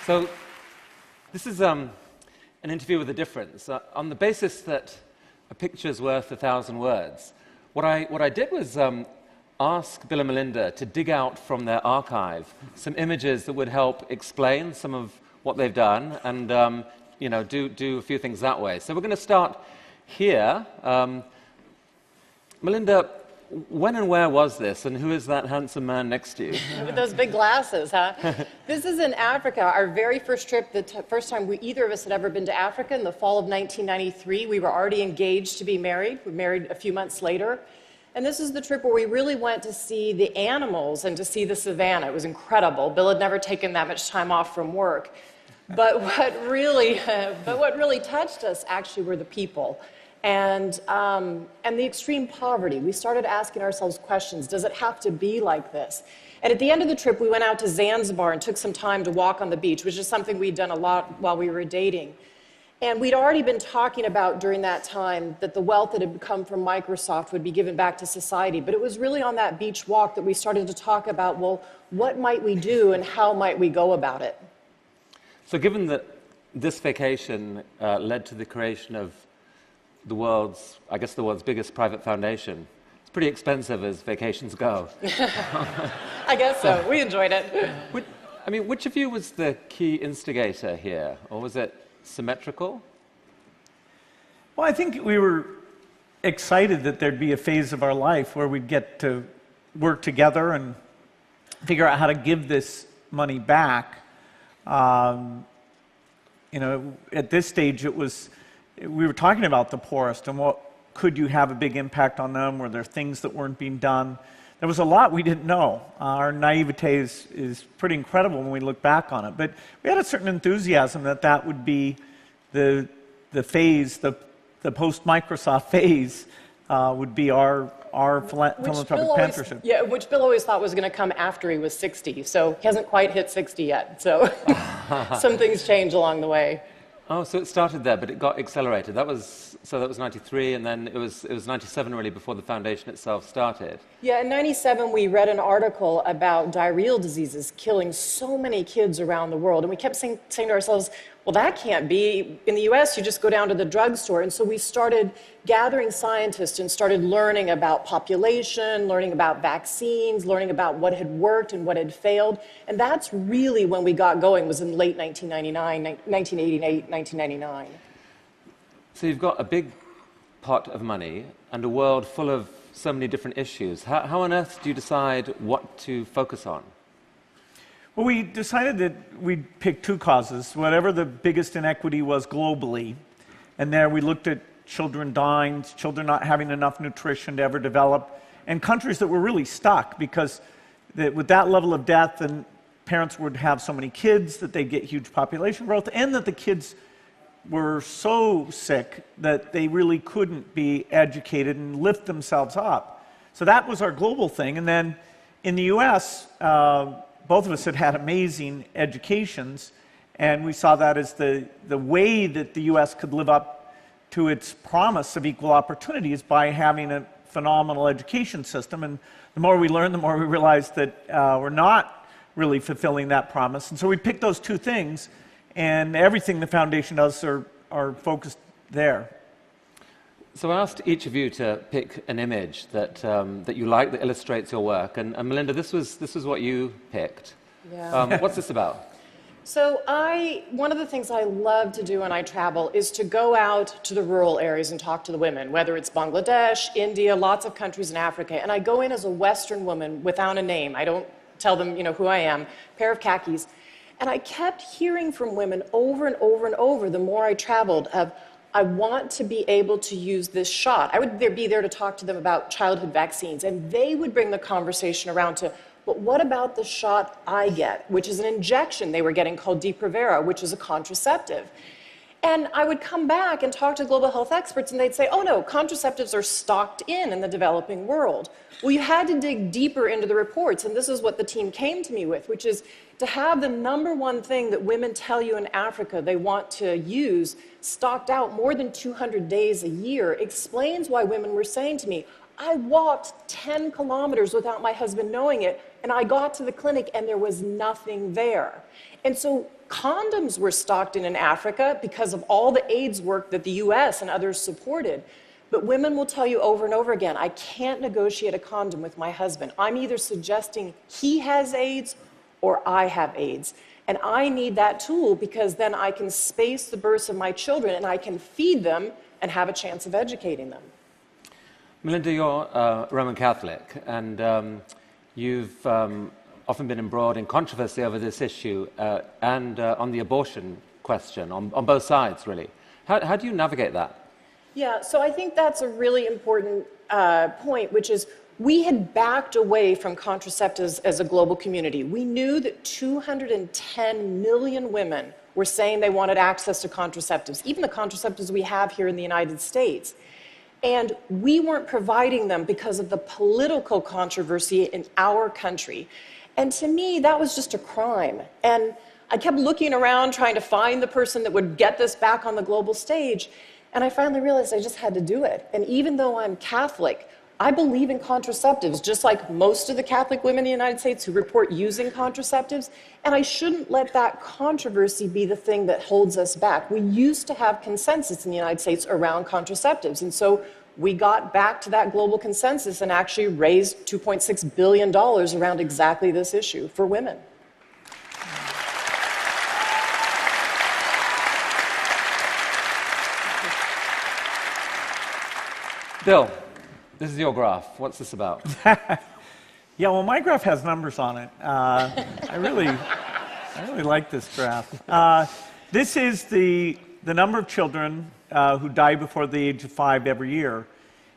So this is an interview with a difference. On the basis that a picture's worth 1,000 words, what I did was ask Bill and Melinda to dig out from their archive some images that would help explain some of what they've done and do a few things that way. So we're going to start here. Melinda, when and where was this, and who is that handsome man next to you? With those big glasses, huh? This is in Africa, our very first trip, the first time either of us had ever been to Africa in the fall of 1993. We were already engaged to be married. We married a few months later. And this is the trip where we really went to see the animals and to see the savannah. It was incredible. Bill had never taken that much time off from work. But what really touched us actually were the people. And the extreme poverty. We started asking ourselves questions. Does it have to be like this? And at the end of the trip, we went out to Zanzibar and took some time to walk on the beach, which is something we'd done a lot while we were dating. And we'd already been talking about during that time that the wealth that had come from Microsoft would be given back to society. But it was really on that beach walk that we started to talk about, well, what might we do and how might we go about it? So given that this vacation led to the creation of the world's biggest private foundation. It's pretty expensive as vacations go. I guess so. We enjoyed it. Which of you was the key instigator here? Or was it symmetrical? Well, I think we were excited that there'd be a phase of our life where we'd get to work together and figure out how to give this money back. At this stage, we were talking about the poorest and what could you have a big impact on them? Were there things that weren't being done? There was a lot we didn't know. Our naivete is pretty incredible when we look back on it. But we had a certain enthusiasm that would be the phase, the post-Microsoft phase would be our philanthropic partnership. Yeah, which Bill always thought was going to come after he was 60. So he hasn't quite hit 60 yet. So some things change along the way. Oh, so it started there, but it got accelerated. That was 93, and then it was 97 really before the foundation itself started. Yeah, in 97 we read an article about diarrheal diseases killing so many kids around the world, and we kept saying to ourselves, well, that can't be. In the US, you just go down to the drugstore. And so we started gathering scientists and started learning about population, learning about vaccines, learning about what had worked and what had failed. And that's really when we got going, was in late 1988, 1999. So you've got a big pot of money and a world full of so many different issues. How on earth do you decide what to focus on? Well, we decided that we'd pick two causes, whatever the biggest inequity was globally. And there we looked at children dying, children not having enough nutrition to ever develop, and countries that were really stuck because with that level of death, and parents would have so many kids that they'd get huge population growth, and that the kids were so sick that they really couldn't be educated and lift themselves up. So that was our global thing. And then in the US, both of us had amazing educations, and we saw that as the way that the U.S. could live up to its promise of equal opportunity is by having a phenomenal education system. And the more we learned, the more we realized that we're not really fulfilling that promise. And so we picked those two things, and everything the foundation does are focused there. So I asked each of you to pick an image that you like that illustrates your work, and Melinda, this was what you picked. Yeah. What's this about? So one of the things I love to do when I travel is to go out to the rural areas and talk to the women, whether it's Bangladesh, India, lots of countries in Africa, and I go in as a Western woman without a name. I don't tell them, who I am, pair of khakis, and I kept hearing from women over and over and over the more I traveled of, I want to be able to use this shot. I would be there to talk to them about childhood vaccines, and they would bring the conversation around to, but what about the shot I get, which is an injection they were getting called Depo-Provera, which is a contraceptive. And I would come back and talk to global health experts, and they'd say, oh no, contraceptives are stocked in the developing world. Well, you had to dig deeper into the reports, and this is what the team came to me with, which is to have the #1 thing that women tell you in Africa they want to use stocked out more than 200 days a year explains why women were saying to me, I walked 10 kilometers without my husband knowing it, and I got to the clinic and there was nothing there. And so condoms were stocked in Africa because of all the AIDS work that the US and others supported. But women will tell you over and over again, I can't negotiate a condom with my husband. I'm either suggesting he has AIDS or I have AIDS. And I need that tool because then I can space the births of my children and I can feed them and have a chance of educating them. Melinda, you're Roman Catholic, and you've often been embroiled in controversy over this issue and on the abortion question, on both sides, really. How do you navigate that? Yeah, so I think that's a really important point, which is we had backed away from contraceptives as a global community. We knew that 210 million women were saying they wanted access to contraceptives, even the contraceptives we have here in the United States. And we weren't providing them because of the political controversy in our country. And to me, that was just a crime. And I kept looking around trying to find the person that would get this back on the global stage. And I finally realized I just had to do it. And even though I'm Catholic, I believe in contraceptives, just like most of the Catholic women in the United States who report using contraceptives. And I shouldn't let that controversy be the thing that holds us back. We used to have consensus in the United States around contraceptives. And so we got back to that global consensus and actually raised $2.6 billion around exactly this issue for women. Bill, this is your graph. What's this about? Yeah, well, my graph has numbers on it. I really like this graph. This is the number of children who die before the age of 5 every year.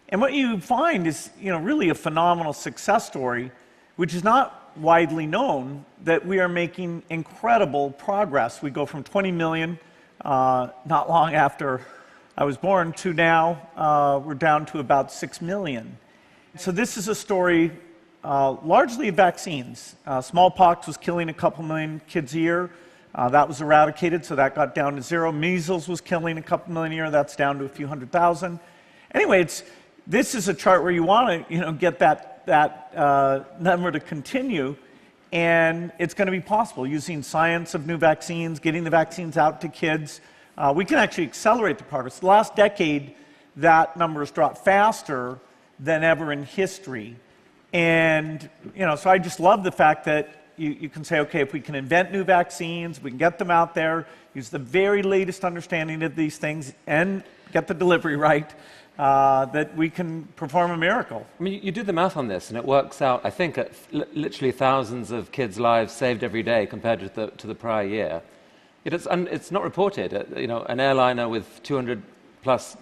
And what you find is, really a phenomenal success story, which is not widely known, that we are making incredible progress. We go from 20 million not long after I was born to now we're down to about 6 million. So this is a story largely of vaccines. Smallpox was killing a couple million kids a year. That was eradicated, so that got down to 0. Measles was killing a couple million a year. That's down to a few 100,000. Anyway, this is a chart where you want to, get that number to continue, and it's going to be possible using science of new vaccines, getting the vaccines out to kids. We can actually accelerate the progress. The last decade, that number has dropped faster than ever in history, and so I just love the fact that you can say, okay, if we can invent new vaccines, we can get them out there, use the very latest understanding of these things, and get the delivery right, that we can perform a miracle. I mean, you do the math on this, and it works out, I think, at literally thousands of kids' lives saved every day compared to the prior year. It's not reported. An airliner with 200 plus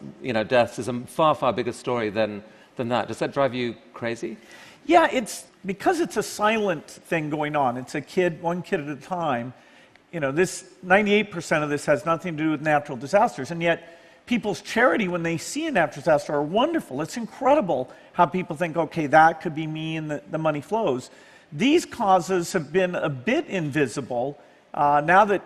deaths is a far, far bigger story than that. Does that drive you crazy? Yeah, because it's a silent thing going on. It's one kid at a time. This 98% of this has nothing to do with natural disasters, and yet people's charity when they see a natural disaster are wonderful. It's incredible how people think, okay, that could be me, and the money flows. These causes have been a bit invisible. Now that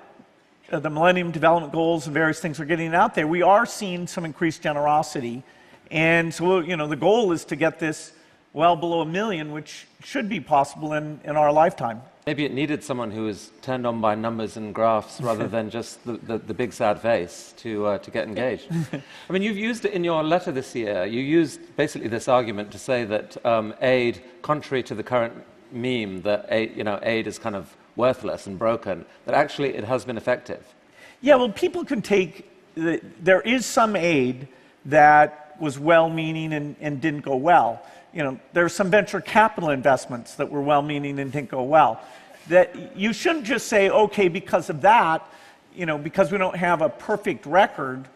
the Millennium Development Goals and various things are getting out there, we are seeing some increased generosity. And so, the goal is to get this well below 1 million, which should be possible in our lifetime. Maybe it needed someone who was turned on by numbers and graphs rather than just the big sad face to get engaged. I mean, you've used it in your letter this year. You used basically this argument to say that aid, contrary to the current meme that aid is kind of worthless and broken, that actually it has been effective. Yeah, well, people can there is some aid that was well-meaning and didn't go well. There are some venture capital investments that were well-meaning and didn't go well. That you shouldn't just say, okay, because of that, because we don't have a perfect record,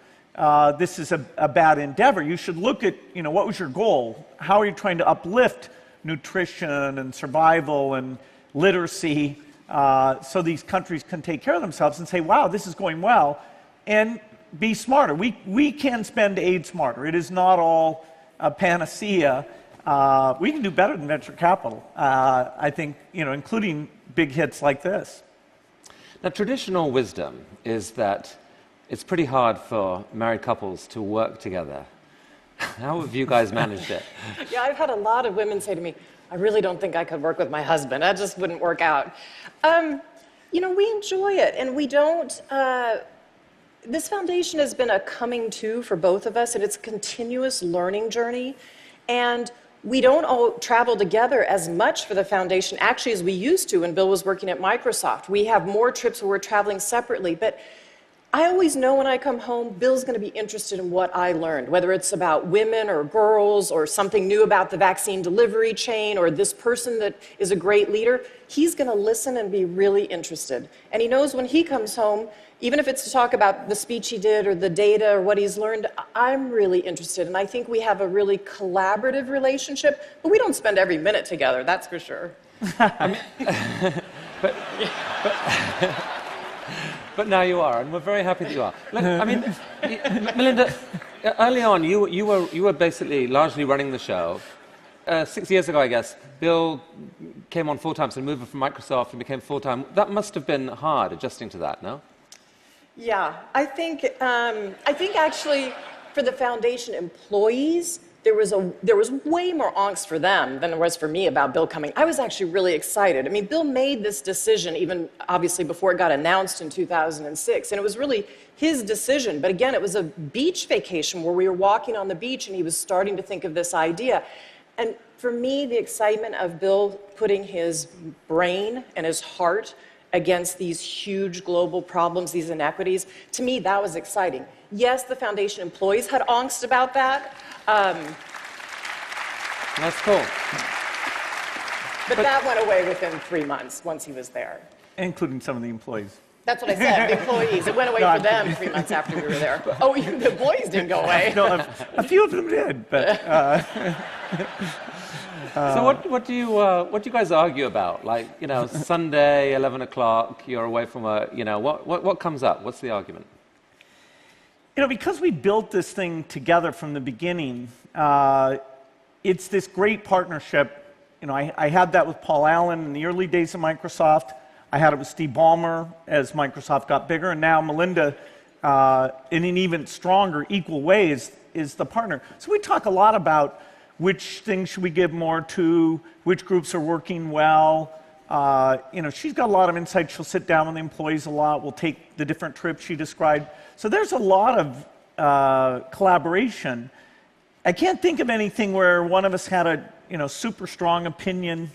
this is a bad endeavor. You should look at, what was your goal? How are you trying to uplift nutrition and survival and literacy so these countries can take care of themselves and say, wow, this is going well, and be smarter. We can spend aid smarter. It is not all a panacea. We can do better than venture capital, I think, including big hits like this. Now, traditional wisdom is that it's pretty hard for married couples to work together. How have you guys managed it? Yeah, I've had a lot of women say to me, I really don't think I could work with my husband. That just wouldn't work out. You know, we enjoy it, and we don't. This foundation has been a coming to for both of us, and it's a continuous learning journey. And we don't all travel together as much for the foundation, actually, as we used to when Bill was working at Microsoft. We have more trips where we're traveling separately, but I always know when I come home, Bill's going to be interested in what I learned, whether it's about women or girls or something new about the vaccine delivery chain or this person that is a great leader. He's going to listen and be really interested. And he knows when he comes home, even if it's to talk about the speech he did or the data or what he's learned, I'm really interested. And I think we have a really collaborative relationship, but we don't spend every minute together, that's for sure. But now you are, and we're very happy that you are. Look, I mean, Melinda, early on, you were basically largely running the show. 6 years ago, I guess, Bill came on full-time, so moved from Microsoft and became full-time. That must have been hard, adjusting to that, no? Yeah, I think actually for the foundation employees, there was way more angst for them than there was for me about Bill coming. I was actually really excited. I mean, Bill made this decision even obviously before it got announced in 2006, and it was really his decision. But again, it was a beach vacation where we were walking on the beach and he was starting to think of this idea. And for me, the excitement of Bill putting his brain and his heart against these huge global problems, these inequities, to me, that was exciting. Yes, the foundation employees had angst about that. That's cool. But that went away within 3 months once he was there. Including some of the employees. That's what I said, the employees. It went away for them 3 months after we were there. Oh, even the employees didn't go away. No, a few of them did, but... So what do you guys argue about? Like, you know, Sunday, 11 o'clock, you're away from work, you know, what comes up? What's the argument? You know, because we built this thing together from the beginning, it's this great partnership. You know, I had that with Paul Allen in the early days of Microsoft. I had it with Steve Ballmer as Microsoft got bigger, and now Melinda, in an even stronger, equal way, is the partner. So we talk a lot about which things should we give more to, which groups are working well. You know, she's got a lot of insight. She'll sit down with the employees a lot. We'll take the different trips she described. So there's a lot of collaboration. I can't think of anything where one of us had a super strong opinion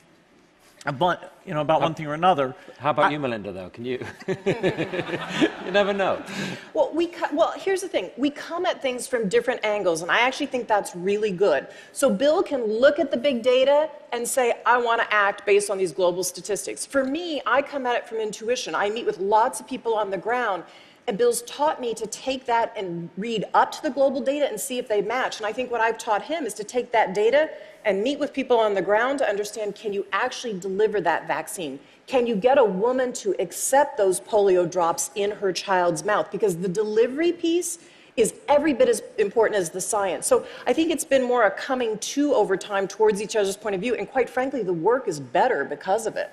about one thing or another. How about you, Melinda, though? Can you? You never know. Well, here's the thing. We come at things from different angles, and I actually think that's really good. So Bill can look at the big data and say, I want to act based on these global statistics. For me, I come at it from intuition. I meet with lots of people on the ground, and Bill's taught me to take that and read up to the global data and see if they match. And I think what I've taught him is to take that data and meet with people on the ground to understand, can you actually deliver that vaccine? Can you get a woman to accept those polio drops in her child's mouth? Because the delivery piece is every bit as important as the science. So I think it's been more a coming to over time towards each other's point of view. And quite frankly, the work is better because of it.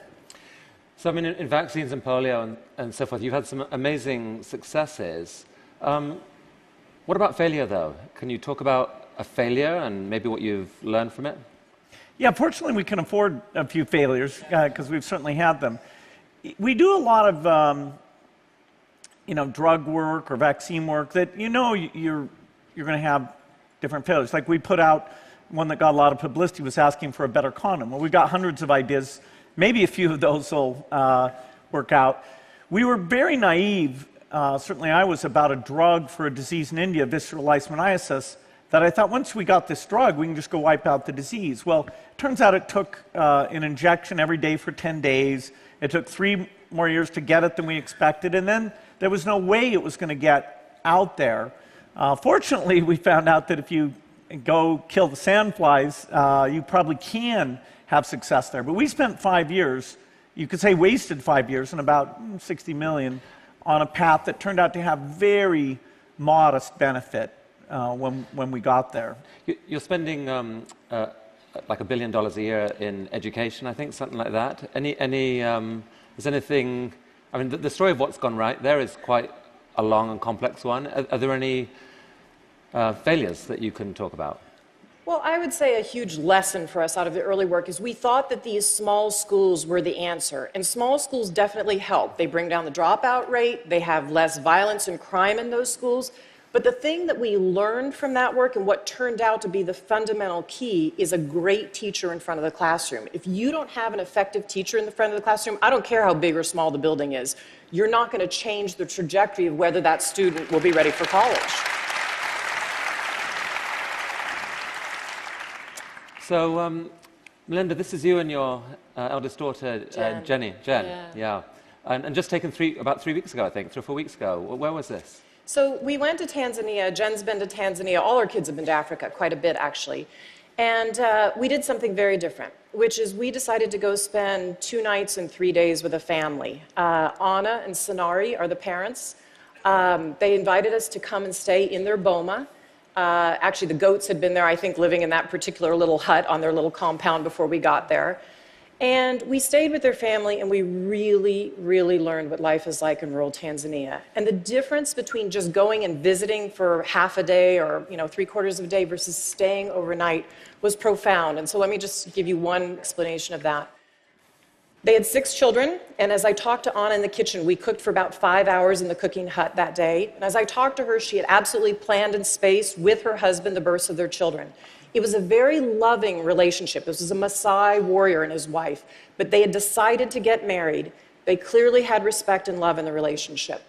So, I mean, in vaccines and polio and so forth, you've had some amazing successes. What about failure, though? Can you talk about a failure and maybe what you've learned from it? Yeah, fortunately, we can afford a few failures because we've certainly had them. We do a lot of, drug work or vaccine work that you're going to have different failures. Like we put out one that got a lot of publicity was asking for a better condom. Well, we got hundreds of ideas. Maybe a few of those will work out. We were very naive, certainly I was, about a drug for a disease in India, visceral leishmaniasis, that I thought once we got this drug, we can just go wipe out the disease. Well, it turns out it took an injection every day for 10 days. It took 3 more years to get it than we expected, and then there was no way it was going to get out there. Fortunately, we found out that if you go kill the sandflies, you probably can have success there. But we spent 5 years, you could say wasted 5 years, and about 60 million on a path that turned out to have very modest benefit when we got there. You're spending like $1 billion a year in education, I think, something like that. Is anything, I mean, the story of what's gone right there is quite a long and complex one. Are there any failures that you can talk about? Well, I would say a huge lesson for us out of the early work is we thought that these small schools were the answer. And small schools definitely help. They bring down the dropout rate. They have less violence and crime in those schools. But the thing that we learned from that work and what turned out to be the fundamental key is a great teacher in front of the classroom. If you don't have an effective teacher in the front of the classroom, I don't care how big or small the building is, you're not going to change the trajectory of whether that student will be ready for college. So, Melinda, this is you and your eldest daughter, Jen. Yeah. And just taken about 3 weeks ago, I think, 3 or 4 weeks ago. Where was this? So we went to Tanzania. Jen's been to Tanzania. All our kids have been to Africa, quite a bit, actually. And we did something very different, which is we decided to go spend 2 nights and 3 days with a family. Anna and Sanari are the parents. They invited us to come and stay in their boma. Actually, the goats had been there, I think, living in that particular little hut on their little compound before we got there. And we stayed with their family, and we really, really learned what life is like in rural Tanzania. And the difference between just going and visiting for half a day or 3/4 of a day versus staying overnight was profound. And so let me just give you one explanation of that. They had 6 children, and as I talked to Anna in the kitchen, we cooked for about 5 hours in the cooking hut that day. And as I talked to her, she had absolutely planned and spaced with her husband the births of their children. It was a very loving relationship. This was a Maasai warrior and his wife, but they had decided to get married. They clearly had respect and love in the relationship.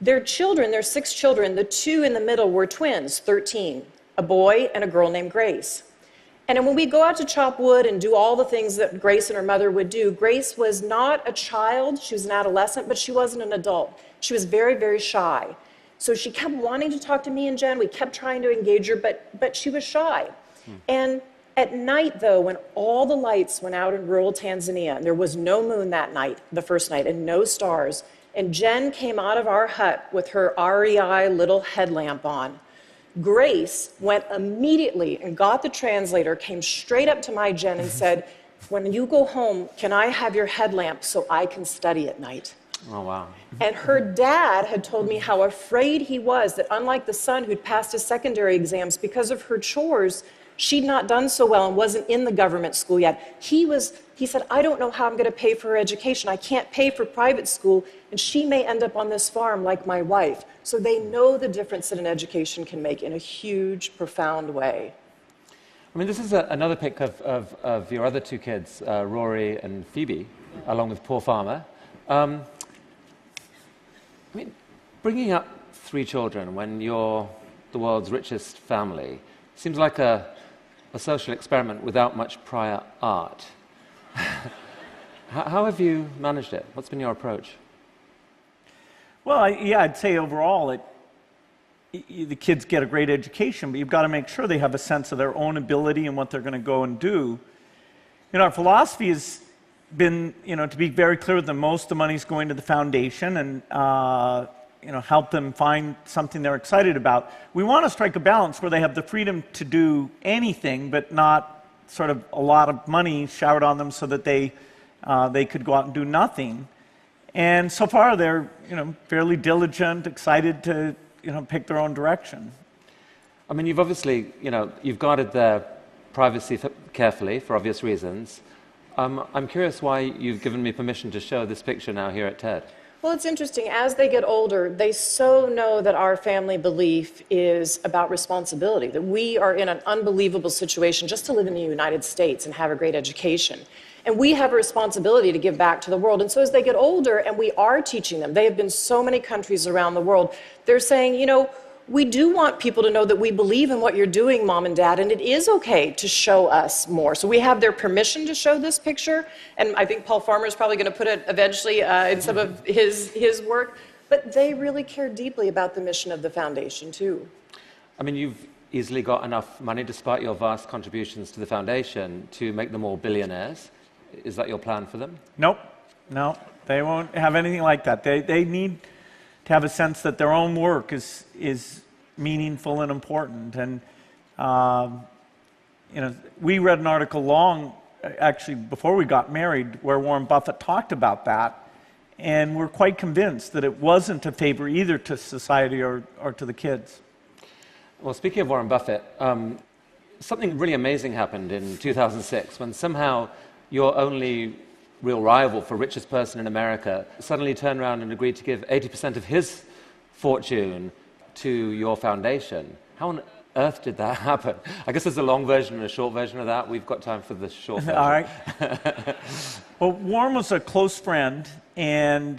Their children, their 6 children, the 2 in the middle were twins, 13, a boy and a girl named Grace. And when we go out to chop wood and do all the things that Grace and her mother would do, Grace was not a child, she was an adolescent, but she wasn't an adult. She was very, very shy. So she kept wanting to talk to me and Jen. We kept trying to engage her, but she was shy. And at night, though, when all the lights went out in rural Tanzania, and there was no moon that night, the first night, and no stars, and Jen came out of our hut with her REI little headlamp on, Grace went immediately and got the translator, came straight up to my Jen and said, "When you go home, can I have your headlamp so I can study at night?" Oh, wow. And her dad had told me how afraid he was that unlike the son who'd passed his secondary exams, because of her chores, she'd not done so well and wasn't in the government school yet. He said, "I don't know how I'm going to pay for her education. I can't pay for private school, and she may end up on this farm like my wife." So they know the difference that an education can make in a huge, profound way. I mean, this is another pic of your other 2 kids, Rory and Phoebe, along with Paul Farmer. I mean, bringing up 3 children when you're the world's richest family seems like a social experiment without much prior art. How have you managed it? What's been your approach? Well, I'd say overall, the kids get a great education, but you've got to make sure they have a sense of their own ability and what they're going to go and do. Our philosophy has been, to be very clear with them, most of the money's going to the foundation and, help them find something they're excited about. We want to strike a balance where they have the freedom to do anything, but not sort of a lot of money showered on them so that they could go out and do nothing. And so far, they're fairly diligent, excited to pick their own direction. I mean, you've obviously you've guarded their privacy carefully for obvious reasons. I'm curious why you've given me permission to show this picture now here at TED. Well, it's interesting. As they get older, they so know that our family belief is about responsibility, that we are in an unbelievable situation just to live in the United States and have a great education. And we have a responsibility to give back to the world. And so as they get older, and we are teaching them, they have been so many countries around the world, they're saying, we do want people to know that we believe in what you're doing, Mom and Dad, and it is okay to show us more. So we have their permission to show this picture, and I think Paul Farmer is probably going to put it eventually in some of his work, but they really care deeply about the mission of the foundation, too. I mean, you've easily got enough money, despite your vast contributions to the foundation, to make them all billionaires. Is that your plan for them? Nope. No, they won't have anything like that. They need to have a sense that their own work is meaningful and important. And we read an article actually before we got married, where Warren Buffett talked about that, and we're quite convinced that it wasn't a favor either to society or to the kids. Well, speaking of Warren Buffett, something really amazing happened in 2006 when somehow your only real rival for richest person in America suddenly turned around and agreed to give 80% of his fortune to your foundation. How on earth did that happen? I guess there's a long version and a short version of that. We've got time for the short version. All right. Well, Warren was a close friend, and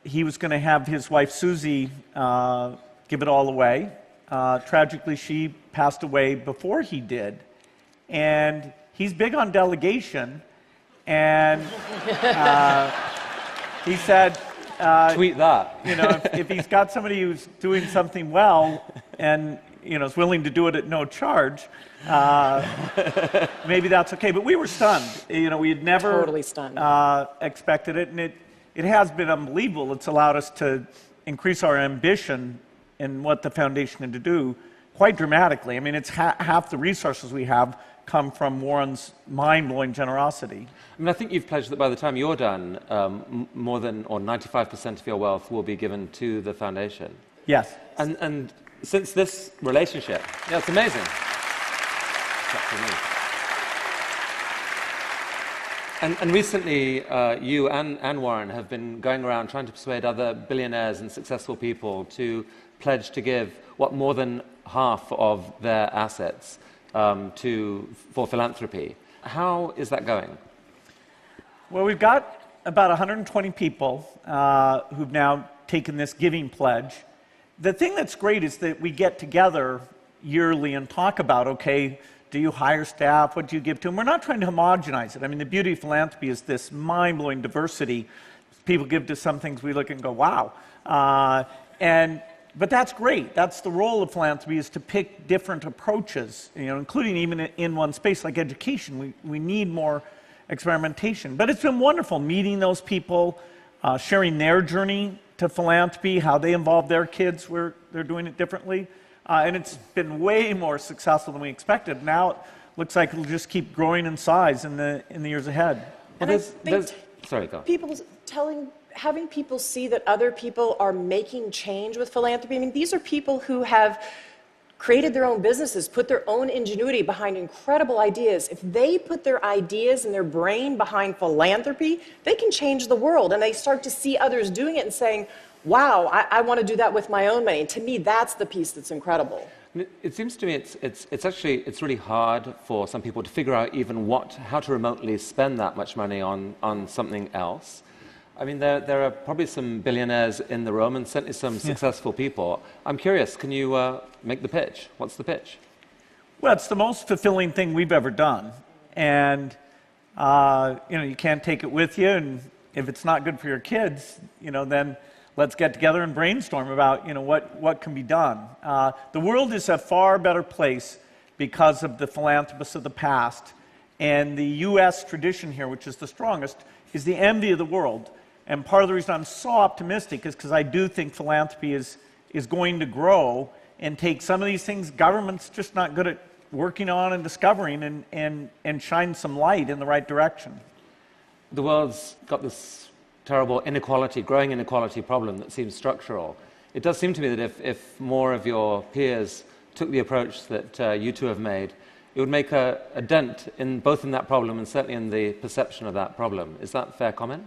he was going to have his wife, Susie, give it all away. Tragically, she passed away before he did. And he's big on delegation, and he said... Tweet that. You know, if he's got somebody who's doing something well and, you know, is willing to do it at no charge, maybe that's okay. But we were stunned. You know, we had never Totally stunned. Expected it, and it has been unbelievable. It's allowed us to increase our ambition in what the foundation had to do quite dramatically. I mean, it's half the resources we have come from Warren's mind-blowing generosity. I mean, I think you've pledged that by the time you're done, more than, or 95% of your wealth will be given to the foundation. Yes. And since this relationship, yeah, it's amazing. And recently, you and Warren have been going around trying to persuade other billionaires and successful people to pledge to give, what, more than half of their assets for philanthropy. How is that going? Well, we've got about 120 people who've now taken this giving pledge. The thing that's great is that we get together yearly and talk about, okay, do you hire staff? What do you give to them? We're not trying to homogenize it. I mean, the beauty of philanthropy is this mind-blowing diversity. People give to some things, we look and go, wow. But that's great. That's the role of philanthropy, is to pick different approaches, you know, including even in one space like education. We need more experimentation. But it's been wonderful meeting those people, sharing their journey to philanthropy, how they involve their kids where they're doing it differently. And it's been way more successful than we expected. Now it looks like it'll just keep growing in size in the years ahead. Well, sorry, go on. Having people see that other people are making change with philanthropy. I mean, these are people who have created their own businesses, put their own ingenuity behind incredible ideas. If they put their ideas and their brain behind philanthropy, they can change the world. And they start to see others doing it and saying, wow, I want to do that with my own money. And to me, that's the piece that's incredible. It seems to me it's really hard for some people to figure out even how to remotely spend that much money on something else. I mean, there are probably some billionaires in the room and certainly some successful people. I'm curious, can you make the pitch? What's the pitch? Well, it's the most fulfilling thing we've ever done. And, you know, you can't take it with you. And if it's not good for your kids, you know, then let's get together and brainstorm about, you know, what can be done. The world is a far better place because of the philanthropists of the past. And the U.S. tradition here, which is the strongest, is the envy of the world. And part of the reason I'm so optimistic is because I do think philanthropy is going to grow and take some of these things government's just not good at working on and discovering and shine some light in the right direction. The world's got this terrible growing inequality problem that seems structural. It does seem to me that if more of your peers took the approach that you two have made, it would make a dent both in that problem and certainly in the perception of that problem. Is that a fair comment?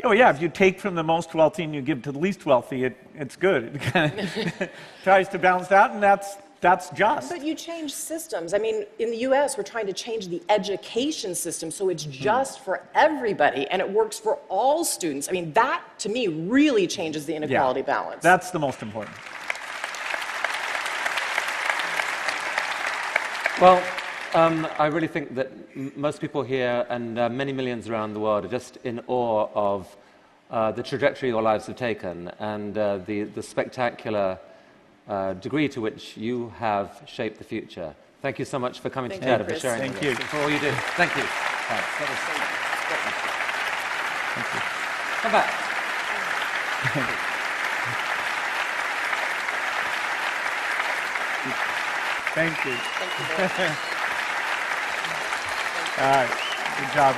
Oh yeah, if you take from the most wealthy and you give to the least wealthy, it's good. It kind of tries to balance out, and that's just. But you change systems. I mean, in the U.S., we're trying to change the education system so it's just for everybody and it works for all students. I mean, that, to me, really changes the inequality balance. That's the most important. Well, I really think that most people here and many millions around the world are just in awe of the trajectory your lives have taken and the spectacular degree to which you have shaped the future. Thank you so much for coming to TED and for sharing Thank you. for all you do. Thank you. Thanks. That was so Thank you. Come back. Thank you. Thank you very much. All right. Good job.